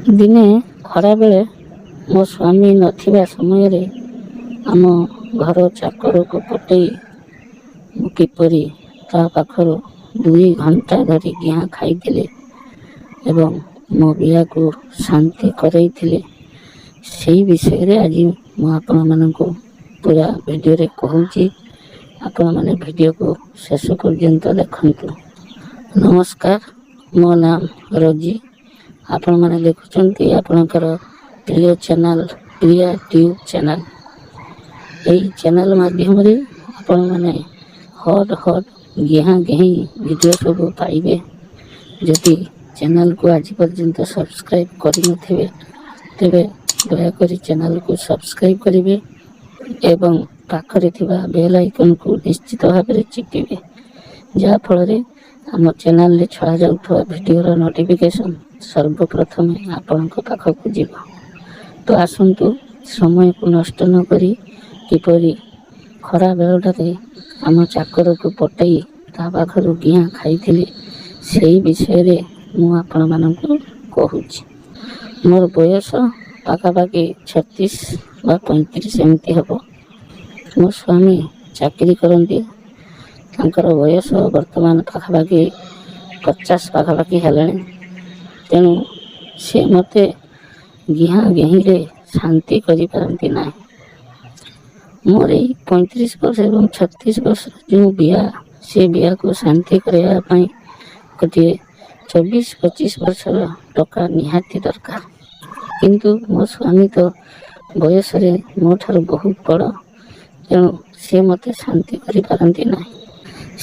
ଦିନେ ଖରାବେଳେ ମୋ ସ୍ୱାମୀ ନଥିବା ସମୟରେ ଆମ ଘର ଚାକରକୁ ପଠେଇ ମୁଁ କିପରି ତା ପାଖରୁ 2 ଘଣ୍ଟା ଧରି ଗିଆଁ ଖାଇଥିଲେ ଏବଂ ମୋ ବିୟାକୁ ଶାନ୍ତି କରେଇଥିଲେ, ସେହି ବିଷୟରେ ଆଜି ମୁଁ ଆପଣମାନଙ୍କୁ ପୁରା ଭିଡ଼ିଓରେ କହୁଛି। ଆପଣମାନେ ଭିଡ଼ିଓକୁ ଶେଷ ପର୍ଯ୍ୟନ୍ତ ଦେଖନ୍ତୁ। ନମସ୍କାର, ମୋ ନାମ ରୋଜି। ଆପଣମାନେ ଦେଖୁଛନ୍ତି ଆପଣଙ୍କର ପ୍ରିୟ ଚ୍ୟାନେଲ୍ ପ୍ରିୟା ଟ୍ୟୁବ୍ ଚ୍ୟାନେଲ୍। ଏହି ଚ୍ୟାନେଲ୍ ମାଧ୍ୟମରେ ଆପଣମାନେ ହଟ୍ ଗିହାଁ ଗେହିଁ ଭିଡ଼ିଓ ସବୁ ପାଇବେ। ଯଦି ଚ୍ୟାନେଲ୍କୁ ଆଜି ପର୍ଯ୍ୟନ୍ତ ସବସ୍କ୍ରାଇବ୍ କରିନଥିବେ ତେବେ ଦୟାକରି ଚ୍ୟାନେଲ୍କୁ ସବସ୍କ୍ରାଇବ୍ କରିବେ ଏବଂ ପାଖରେ ଥିବା ବେଲ୍ ଆଇକନ୍କୁ ନିଶ୍ଚିତ ଭାବରେ ଚିପିବେ, ଯାହାଫଳରେ ଆମ ଚ୍ୟାନେଲ୍ରେ ଛଡ଼ାଯାଉଥିବା ଭିଡ଼ିଓର ନୋଟିଫିକେସନ୍ ସର୍ବପ୍ରଥମେ ଆପଣଙ୍କ ପାଖକୁ ଯିବ। ତ ଆସନ୍ତୁ, ସମୟକୁ ନଷ୍ଟ ନ କରି କିପରି ଖରା ବେଳଟାରେ ଆମ ଚାକରକୁ ପଠେଇ ତା ପାଖରୁ ଗିଆଁ ଖାଇଥିଲି ସେହି ବିଷୟରେ ମୁଁ ଆପଣମାନଙ୍କୁ କହୁଛି। ମୋର ବୟସ ପାଖାପାଖି 36 ବା 35 ଏମିତି ହେବ। ମୋ ସ୍ୱାମୀ ଚାକିରି କରନ୍ତି। ତାଙ୍କର ବୟସ ବର୍ତ୍ତମାନ ପାଖାପାଖି 50 ପାଖାପାଖି ହେଲାଣି। ତେଣୁ ସେ ମୋତେ ଗିହାଁ ଗେହିଁରେ ଶାନ୍ତି କରିପାରନ୍ତି ନାହିଁ। ମୋର ଏଇ 35 ବର୍ଷ ଏବଂ 36 ବର୍ଷର ଯେଉଁ ବିୟା, ସେ ବିୟାକୁ ଶାନ୍ତି କରିବା ପାଇଁ ଗୋଟିଏ 24-25 ବର୍ଷର ଟଙ୍କା ନିହାତି ଦରକାର। କିନ୍ତୁ ମୋ ସ୍ୱାମୀ ତ ବୟସରେ ମୋ ଠାରୁ ବହୁତ ବଡ଼। ତେଣୁ ସେ ମୋତେ ଶାନ୍ତି କରିପାରନ୍ତି ନାହିଁ।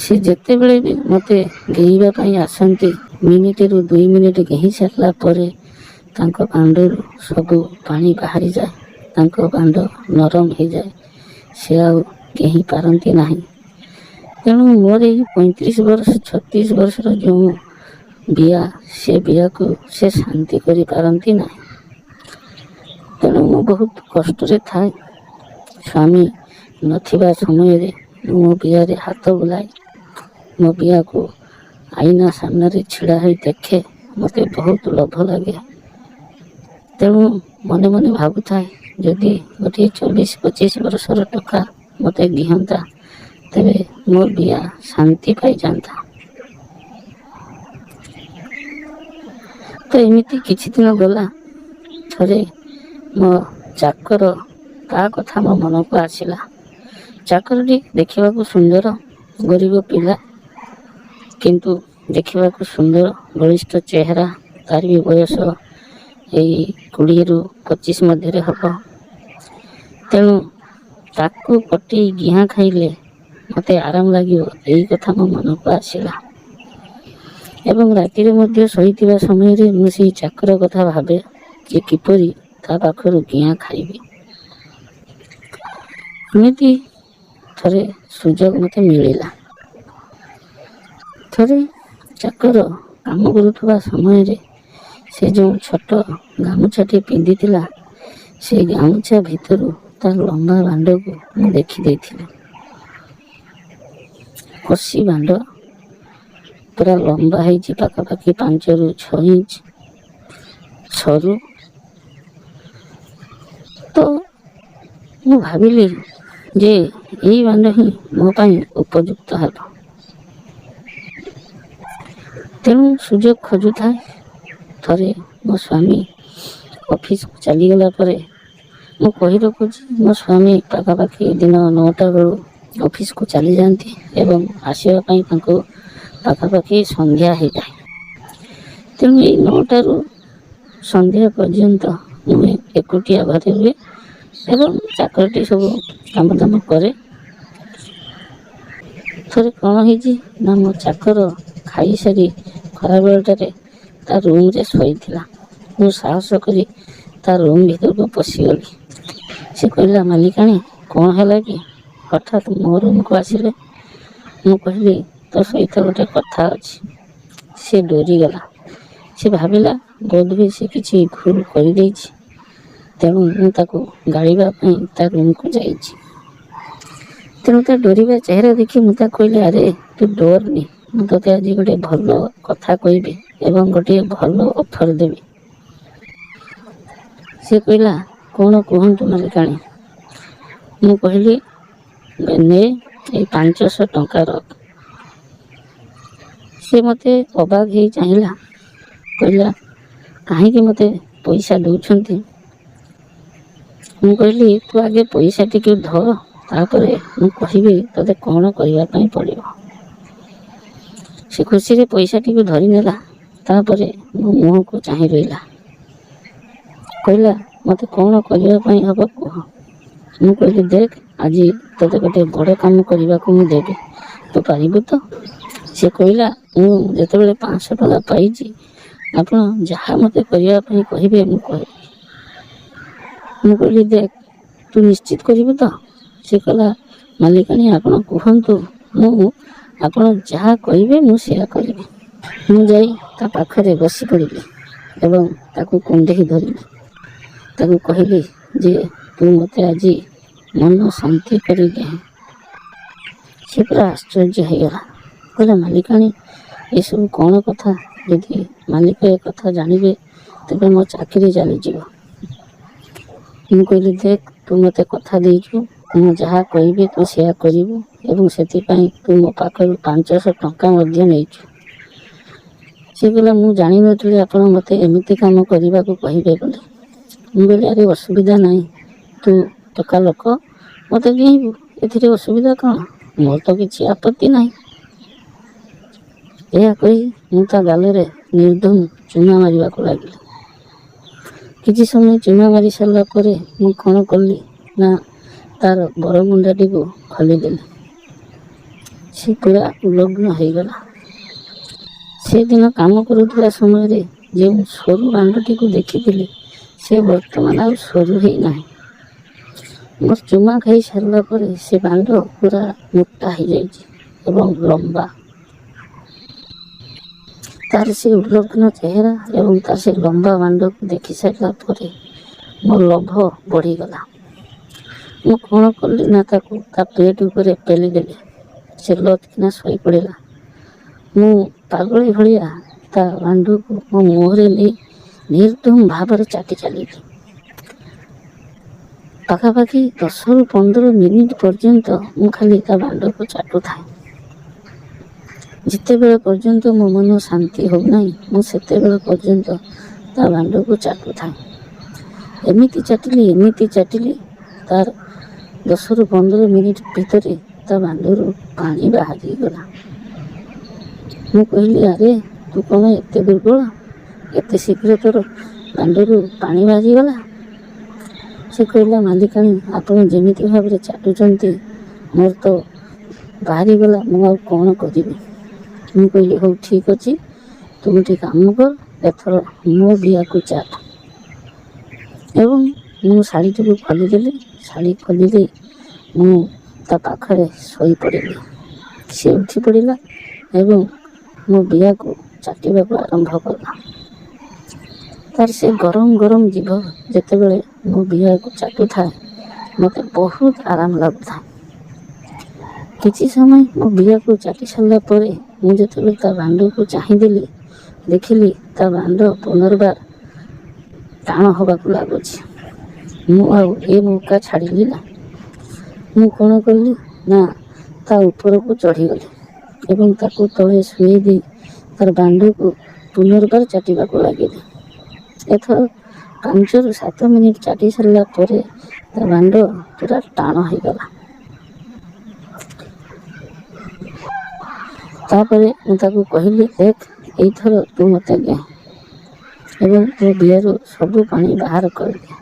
ସେ ଯେତେବେଳେ ବି ମୋତେ ଗେହିବା ପାଇଁ ଆସନ୍ତି, ମିନିଟରୁ 2 ମିନିଟ୍ ଗେହି ସାରିଲା ପରେ ତାଙ୍କ କାଣ୍ଡରୁ ସବୁ ପାଣି ବାହାରିଯାଏ, ତାଙ୍କ କାଣ୍ଡ ନରମ ହୋଇଯାଏ, ସେ ଆଉ ଗେହି ପାରନ୍ତି ନାହିଁ। ତେଣୁ ମୋର ଏଇ 35 ବର୍ଷ 36 ବର୍ଷର ଯେଉଁ ବିୟା, ସେ ବିୟାକୁ ସେ ଶାନ୍ତି କରିପାରନ୍ତି ନାହିଁ। ତେଣୁ ମୁଁ ବହୁତ କଷ୍ଟରେ ଥାଏ। ସ୍ୱାମୀ ନଥିବା ସମୟରେ ମୁଁ ମୋ ବିୟାରେ ହାତ ବୁଲାଏ, ମୋ ବିୟାକୁ ଆଇନା ସାମ୍ନାରେ ଛିଡ଼ା ହୋଇ ଦେଖେ, ମୋତେ ବହୁତ ଲୋଭ ଲାଗେ। ତେଣୁ ମନେ ମନେ ଭାବୁଥାଏ, ଯଦି ଗୋଟିଏ 24-25 ବର୍ଷର ଟୋକା ମୋତେ ଗିହନ୍ତା ତେବେ ମୋ ବିୟା ଶାନ୍ତି ପାଇଯାନ୍ତା। ତ ଏମିତି କିଛି ଦିନ ଗଲା। ଥରେ ମୋ ଚାକର, ତା କଥା ମୋ ମନକୁ ଆସିଲା। ଚାକରଟି ଦେଖିବାକୁ ସୁନ୍ଦର, ଗରିବ ପିଲା, କିନ୍ତୁ ଦେଖିବାକୁ ସୁନ୍ଦର, ବଳିଷ୍ଠ ଚେହେରା। ତାର ବି ବୟସ ଏଇ 20-25 ମଧ୍ୟରେ ହେବ। ତେଣୁ ତାକୁ ପଟେଇ ଗିହାଁ ଖାଇଲେ ମୋତେ ଆରାମ ଲାଗିବ, ଏଇ କଥା ମୋ ମନକୁ ଆସିଲା। ଏବଂ ରାତିରେ ମଧ୍ୟ ଶୋଇଥିବା ସମୟରେ ମୁଁ ସେଇ ଚାକର କଥା ଭାବେ ଯେ କିପରି ତା ପାଖରୁ ଗିଆଁ ଖାଇବି। ଏମିତି ଥରେ ସୁଯୋଗ ମୋତେ ମିଳିଲା। ଥରେ ଚାକର କାମ କରୁଥିବା ସମୟରେ ସେ ଯେଉଁ ଛୋଟ ଗାମୁଛାଟି ପିନ୍ଧିଥିଲା, ସେ ଗାମୁଛା ଭିତରୁ ତା ଲମ୍ବା ବାଣ୍ଡକୁ ମୁଁ ଦେଖିଦେଇଥିଲି। କଷି ବାଣ୍ଡ, ପୁରା ଲମ୍ବା ହେଇଛି, ପାଖାପାଖି 5-6 ଇଞ୍ଚ, ସରୁ। ତ ମୁଁ ଭାବିଲି ଯେ ଏଇ ବାଣ୍ଡ ହିଁ ମୋ ପାଇଁ ଉପଯୁକ୍ତ ହେବ। ତେଣୁ ସୁଯୋଗ ଖୋଜୁଥାଏ। ଥରେ ମୋ ସ୍ୱାମୀ ଅଫିସକୁ ଚାଲିଗଲା ପରେ ମୁଁ କହି ରଖୁଛି, ମୋ ସ୍ୱାମୀ ପାଖାପାଖି ଦିନ 9ଟା ବେଳୁ ଅଫିସକୁ ଚାଲିଯାଆନ୍ତି ଏବଂ ଆସିବା ପାଇଁ ତାଙ୍କୁ ପାଖାପାଖି ସନ୍ଧ୍ୟା ହେଇଥାଏ। ତେଣୁ ଏଇ 9ଟାରୁ ସନ୍ଧ୍ୟା ପର୍ଯ୍ୟନ୍ତ ମୁଁ ଏକୁଟିଆ ଘରେ ରୁହେ ଏବଂ ଚାକରଟି ସବୁ କାମଦାମ କରେ। ଥରେ କ'ଣ ହେଇଛି ନା, ମୋ ଚାକର ଖାଇସାରି ଖରାବେଳଟାରେ ତା ରୁମ୍ରେ ଶୋଇଥିଲା। ମୁଁ ସାହସ କରି ତା ରୁମ୍ ଭିତରକୁ ପଶିଗଲି। ସେ କହିଲା, ମାଲିକାଣୀ କ'ଣ ହେଲା କି? ହଠାତ୍ ମୋ ରୁମ୍କୁ ଆସିଲେ। ମୁଁ କହିଲି, ତୋ ସହିତ ଗୋଟେ କଥା ଅଛି। ସେ ଡରିଗଲା। ସେ ଭାବିଲା ବୋଧହୁଏ ସେ କିଛି ଭୁଲ କରିଦେଇଛି। ତେଣୁ ମୁଁ ତାକୁ ଗାଳିବା ପାଇଁ ତା ରୁମ୍କୁ ଯାଇଛି। ତେଣୁ ତା ଡରିବା ଚେହେରା ଦେଖି ମୁଁ ତାକୁ କହିଲି, ଆରେ ତୁ ଡରନି, ମୁଁ ତୋତେ ଆଜି ଗୋଟେ ଭଲ କଥା କହିବି ଏବଂ ଗୋଟିଏ ଭଲ ଅଫର୍ ଦେବି। ସେ କହିଲା କ'ଣ କୁହନ୍ତୁ ମାଲିକାଣୀ। ମୁଁ କହିଲି ନେ ଏଇ 500 ଟଙ୍କା ରଖ। ସେ ମୋତେ ଅବାକ ହେଇ ଚାହିଁଲା, କହିଲା କାହିଁକି ମୋତେ ପଇସା ଦେଉଛନ୍ତି? ମୁଁ କହିଲି ତୁ ଆଗେ ପଇସା ଟିକେ ଧର, ତାପରେ ମୁଁ କହିବି ତୋତେ କ'ଣ କରିବା ପାଇଁ ପଡ଼ିବ। ସେ ଖୁସିରେ ପଇସାଟିକୁ ଧରିନେଲା। ତାପରେ ମୋ ମୁହଁକୁ ଚାହିଁ ରହିଲା। କହିଲା ମୋତେ କ'ଣ କରିବା ପାଇଁ ହେବ କୁହ। ମୁଁ କହିଲି ଦେଖ ଆଜି ତୋତେ ଗୋଟେ ବଡ଼ କାମ କରିବାକୁ ମୁଁ ଦେବି, ତୁ ପାରିବୁ ତ? ସେ କହିଲା ମୁଁ ଯେତେବେଳେ 500 ଟଙ୍କା ପାଇଛି ଆପଣ ଯାହା ମୋତେ କରିବା ପାଇଁ କହିବେ ମୁଁ କହିବି। ମୁଁ କହିଲି ଦେଖ ତୁ ନିଶ୍ଚିତ କରିବୁ ତ? ସେ କହିଲା ମାଲିକାଣୀ ଆପଣ କୁହନ୍ତୁ, ମୁଁ ଆପଣ ଯାହା କହିବେ ମୁଁ ସେୟା କରିବି। ମୁଁ ଯାଇ ତା ପାଖରେ ବସି ପଡ଼ିଲି ଏବଂ ତାକୁ କୁଣ୍ଢେଇ ଧରିଲି। ତାକୁ କହିଲି ଯେ ତୁ ମୋତେ ଆଜି ମନ ଶାନ୍ତି କରିଦେ। ସେ ପୁରା ଆଶ୍ଚର୍ଯ୍ୟ ହେଇଗଲା। କହିଲା ମାଲିକାଣୀ ଏସବୁ କ'ଣ କଥା? ଯଦି ମାଲିକ ଏ କଥା ଜାଣିବେ ତେବେ ମୋ ଚାକିରି ଚାଲିଯିବ। ମୁଁ କହିଲି ଦେଖ ତୁ ମୋତେ କଥା ଦେଇଛୁ, ମୁଁ ଯାହା କହିବି ତୁ ସେୟା କରିବୁ ଏବଂ ସେଥିପାଇଁ ତୁ ମୋ ପାଖରୁ 500 ଟଙ୍କା ମଧ୍ୟ ନେଇଛୁ। ସେ କହିଲା ମୁଁ ଜାଣିନଥିଲି ଆପଣ ମୋତେ ଏମିତି କାମ କରିବାକୁ କହିବେ ବୋଲି। ମୁଁ କହିଲି ଆରେ ଅସୁବିଧା ନାହିଁ, ତୁ ଟୋକା ଲୋକ ମୋତେ ଦିଅବୁ, ଏଥିରେ ଅସୁବିଧା କ'ଣ? ମୋର ତ କିଛି ଆପତ୍ତି ନାହିଁ। ଏହା କହି ମୁଁ ତା ଗାଲରେ ନିର୍ଦ୍ଧୁମ ଚୁମା ମାରିବାକୁ ଲାଗିଲି। କିଛି ସମୟ ଚୁମା ମାରି ସାରିଲା ପରେ ମୁଁ କ'ଣ କଲି ନା ତାର ବରମୁଣ୍ଡାଟିକୁ ଖୋଲିଦେଲି। ସେ ପୁରା ଉଲଗ୍ନ ହେଇଗଲା। ସେଦିନ କାମ କରୁଥିବା ସମୟରେ ଯେଉଁ ସରୁ ବାଣ୍ଡଟିକୁ ଦେଖିଥିଲି ସେ ବର୍ତ୍ତମାନ ଆଉ ସରୁ ହେଇନାହିଁ। ମୋର ଚୁମା ଖାଇ ସାରିଲା ପରେ ସେ ବାଣ୍ଡ ପୁରା ମୋଟା ହେଇଯାଇଛି ଏବଂ ଲମ୍ବା। ତାର ସେ ଉଲଗ୍ନ ଚେହେରା ଏବଂ ତାର ସେ ଲମ୍ବା ବାଣ୍ଡକୁ ଦେଖି ସାରିଲା ପରେ ମୋ ଲୋଭ ବଢ଼ିଗଲା। ମୁଁ କ'ଣ କଲି ନା ତାକୁ ତା ପେଟ ଉପରେ ପେଲିଦେଲି। ସେ ଲଥକିନା ଶୋଇପଡ଼ିଲା। ମୁଁ ପାଗଳି ଭଳିଆ ତା ବାଣ୍ଡକୁ ମୋ ମୁହଁରେ ନେଇ ନିର୍ଦ୍ଧୁମ ଭାବରେ ଚାଟି ଚାଲିଲି। ପାଖାପାଖି 10ରୁ 15 ମିନିଟ୍ ପର୍ଯ୍ୟନ୍ତ ମୁଁ ଖାଲି ତା ବାଣ୍ଡକୁ ଚାଟୁଥାଏ। ଯେତେବେଳେ ପର୍ଯ୍ୟନ୍ତ ମୋ ମନ ଶାନ୍ତି ହେଉନାହିଁ ମୁଁ ସେତେବେଳେ ପର୍ଯ୍ୟନ୍ତ ତା ବାଣ୍ଡକୁ ଚାଟୁଥାଏ। ଏମିତି ଚାଟିଲି ତାର 10ରୁ 15 ମିନିଟ୍ ଭିତରେ ତା ବାଣ୍ଡରୁ ପାଣି ବାହାରିଗଲା। ମୁଁ କହିଲି ଆରେ ତୁ କ'ଣ ଏତେ ଦୁର୍ବଳ, ଏତେ ଶୀଘ୍ର ତୋର ବାଣ୍ଡରୁ ପାଣି ବାହାରିଗଲା? ସେ କହିଲା ମାଲିକାଣୀ ଆପଣ ଯେମିତି ଭାବରେ ଚାଟୁଛନ୍ତି ମୋର ତ ବାହାରିଗଲା, ମୁଁ ଆଉ କ'ଣ କରିବି? ମୁଁ କହିଲି ହଉ ଠିକ୍ ଅଛି, ତୁ ଗୋଟେ କାମ କର, ଏଥର ମୋ ଦିଆକୁ ଚାଟ। ଏବଂ ମୁଁ ଶାଢ଼ୀଟିକୁ ଖୋଲିଦେଲି। ଶାଢ଼ୀ ଖୋଲିଦେଇ ମୁଁ ତା ପାଖରେ ଶୋଇପଡ଼ିଲି। ସେ ଉଠି ପଡ଼ିଲା ଏବଂ ମୋ ଦିଆକୁ ଚାଟିବାକୁ ଆରମ୍ଭ କଲା। ତାର ସେ ଗରମ ଗରମ ଜିଭ ଯେତେବେଳେ ମୋ ଦିଆକୁ ଚାଟୁଥାଏ ମୋତେ ବହୁତ ଆରାମ ଲାଗୁଥାଏ। କିଛି ସମୟ ମୋ ଦିଆକୁ ଚାଟି ସାରିଲା ପରେ ମୁଁ ଯେତେବେଳେ ତା ବାଣ୍ଡକୁ ଚାହିଁଦେଲି ଦେଖିଲି ତା ବାଣ୍ଡ ପୁନର୍ବାର ଟାଣ ହେବାକୁ ଲାଗୁଛି। ମୁଁ ଆଉ ଏ ମୌକା ଛାଡ଼ିଲି ନା। ମୁଁ କ'ଣ କଲି ନା ତା ଉପରକୁ ଚଢ଼ିଗଲି ଏବଂ ତାକୁ ତଳେ ଶୁଆଇ ଦେଇ ତାର ବାଣ୍ଡକୁ ପୁନର୍ବାର ଚାଟିବାକୁ ଲାଗିଲି। ଏଥର 5ରୁ 7 ମିନିଟ୍ ଚାଟି ସାରିଲା ପରେ ତା ବାଣ୍ଡ ପୁରା ଟାଣ ହେଇଗଲା। ତାପରେ ମୁଁ ତାକୁ କହିଲି ଦେଖ ଏଇଥର ତୁ ମୋତେ ଦେ ଏବଂ ମୋ ଦିଆରୁ ସବୁ ପାଣି ବାହାର କରିଦେ।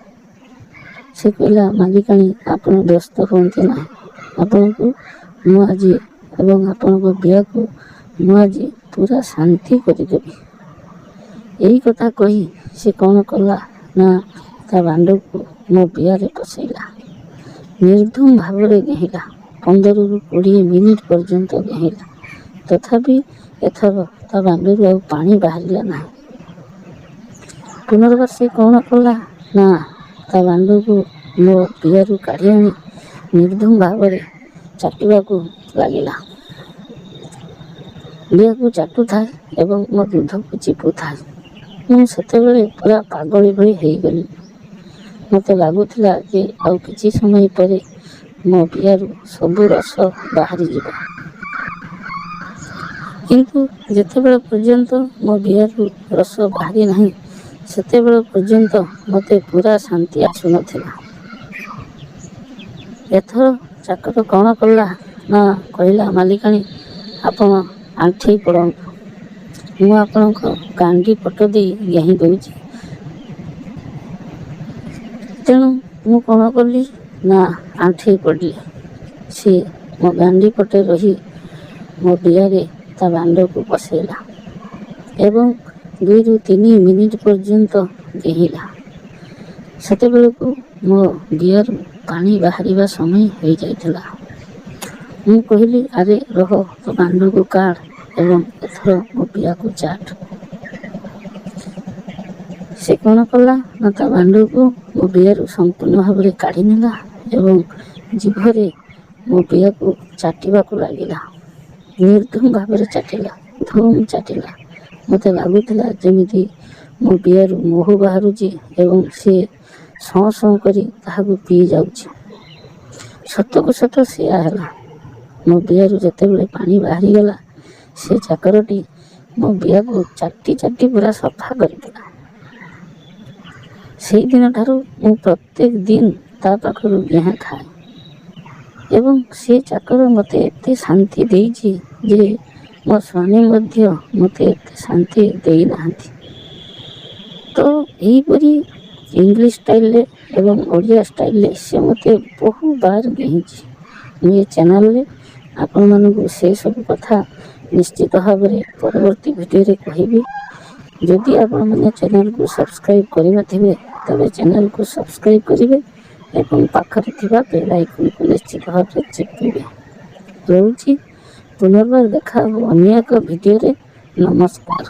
ସେ କହିଲା ମାଲିକାଣୀ ଆପଣ ବ୍ୟସ୍ତ ହୁଅନ୍ତି ନାହିଁ, ଆପଣଙ୍କୁ ମୁଁ ଆଜି ଏବଂ ଆପଣଙ୍କ ଦିଆକୁ ମୁଁ ଆଜି ପୁରା ଶାନ୍ତି କରିଦେବି। ଏଇ କଥା କହି ସେ କ'ଣ କଲା ନା ତା ବାଣ୍ଡକୁ ମୋ ଦିଆରେ ପଶାଇଲା। ନିର୍ଦ୍ଧୁମ ଭାବରେ ଘେହିଲା। 15ରୁ 20 ମିନିଟ୍ ପର୍ଯ୍ୟନ୍ତ ଘେହିଲା। ତଥାପି ଏଥର ତା ବାଣ୍ଡରୁ ଆଉ ପାଣି ବାହାରିଲା ନାହିଁ। ପୁନର୍ବାର ସେ କ'ଣ କଲା ନା ତା ବାଣ୍ଡକୁ ମୋ ଦିଆରୁ କାଢ଼ି ଆଣି ନିର୍ଦ୍ଧୁମ ଭାବରେ ଚାଟିବାକୁ ଲାଗିଲା। ଦିଆକୁ ଚାଟୁଥାଏ ଏବଂ ମୋ ଦୁଧକୁ ଚିପୁଥାଏ। ମୁଁ ସେତେବେଳେ ପୁରା ପାଗଳି ଭଳି ହେଇଗଲି। ମୋତେ ଲାଗୁଥିଲା ଯେ ଆଉ କିଛି ସମୟ ପରେ ମୋ ପିଆରୁ ସବୁ ରସ ବାହାରିଯିବ। କିନ୍ତୁ ଯେତେବେଳେ ପର୍ଯ୍ୟନ୍ତ ମୋ ପିଆରୁ ରସ ବାହାରି ନାହିଁ ସେତେବେଳେ ପର୍ଯ୍ୟନ୍ତ ମୋତେ ପୁରା ଶାନ୍ତି ଆସୁନଥିଲା। ଏଥର ଚାକର କ'ଣ କଲା ନା କହିଲା, ମାଲିକାଣୀ ଆପଣ ଆଣ୍ଠେଇ ପଡ଼ନ୍ତୁ, ମୁଁ ଆପଣଙ୍କ ଗାଣ୍ଡି ପଟ ଦେଇ ଘେଇଁ ଦେଉଛି। ତେଣୁ ମୁଁ କ'ଣ କଲି ନା ଆଣ୍ଠେଇ ପଡ଼ିଲି। ସେ ମୋ ଗାଣ୍ଡି ପଟେ ରହି ମୋ ବିଲରେ ତା ବାଣ୍ଡକୁ ପଶେଇଲା ଏବଂ 2ରୁ 3 ମିନିଟ୍ ପର୍ଯ୍ୟନ୍ତ ଘେଇଲା। ସେତେବେଳକୁ ମୋ ଦିହରୁ ପାଣି ବାହାରିବା ସମୟ ହୋଇଯାଇଥିଲା। ମୁଁ କହିଲି, ଆରେ ରହ, ତୋ ବାଣ୍ଡକୁ କାଢ଼ ଏବଂ ଏଥର ମୋ ପିଆକୁ ଚାଟ। ସେ କ'ଣ କଲା ନା ତା ବାଣ୍ଡକୁ ମୋ ବିଲରୁ ସମ୍ପୂର୍ଣ୍ଣ ଭାବରେ କାଢ଼ି ନେଲା ଏବଂ ଜିଭରେ ମୋ ପିଆକୁ ଚାଟିବାକୁ ଲାଗିଲା। ନିର୍ଦ୍ଧୁମ ଭାବରେ ଚାଟିଲା, ଧୁମ୍ ଚାଟିଲା। ମୋତେ ଲାଗୁଥିଲା ଯେମିତି ମୋ ପିଆରୁ ମହୁ ବାହାରୁଛି ଏବଂ ସେ ସଁ ସଁ କରି ତାହାକୁ ପିଇ ଯାଉଛି। ସତକୁ ସତ ସେୟା ହେଲା। ମୋ ପିଆରୁ ଯେତେବେଳେ ପାଣି ବାହାରିଗଲା ସେ ଚାକରଟି ମୋ ପିଆକୁ ଚାଟି ଚାଟି ପୁରା ସଫା କରିଦେଲା। ସେଇଦିନ ଠାରୁ ମୁଁ ପ୍ରତ୍ୟେକ ଦିନ ତା ପାଖରୁ ଘେଁ ଖାଏ ଏବଂ ସେ ଚାକର ମୋତେ ଏତେ ଶାନ୍ତି ଦେଇଛି ଯେ ମୋ ସ୍ୱାମୀ ମଧ୍ୟ ମୋତେ ଏତେ ଶାନ୍ତି ଦେଇନାହାନ୍ତି। ତ ଏହିପରି ଇଂଲିଶ ଷ୍ଟାଇଲରେ ଏବଂ ଓଡ଼ିଆ ଷ୍ଟାଇଲରେ ସେ ମୋତେ ବହୁବାର ଘେଇଁଛି। ମୁଁ ଏ ଚ୍ୟାନେଲରେ ଆପଣମାନଙ୍କୁ ସେସବୁ କଥା ନିଶ୍ଚିତ ଭାବରେ ପରବର୍ତ୍ତୀ ଭିଡ଼ିଓରେ କହିବି। ଯଦି ଆପଣମାନେ ଚ୍ୟାନେଲକୁ ସବସ୍କ୍ରାଇବ୍ କରିନଥିବେ ତେବେ ଚ୍ୟାନେଲକୁ ସବସ୍କ୍ରାଇବ୍ କରିବେ ଏବଂ ପାଖରେ ଥିବା ବେଲ୍ ଆଇକନକୁ ନିଶ୍ଚିତ ଭାବରେ ଚିପିବେ। ରହୁଛି, ପୁନର୍ବାର ଦେଖା ହେବ ଅନ୍ୟ ଏକ ଭିଡ଼ିଓରେ। ନମସ୍କାର।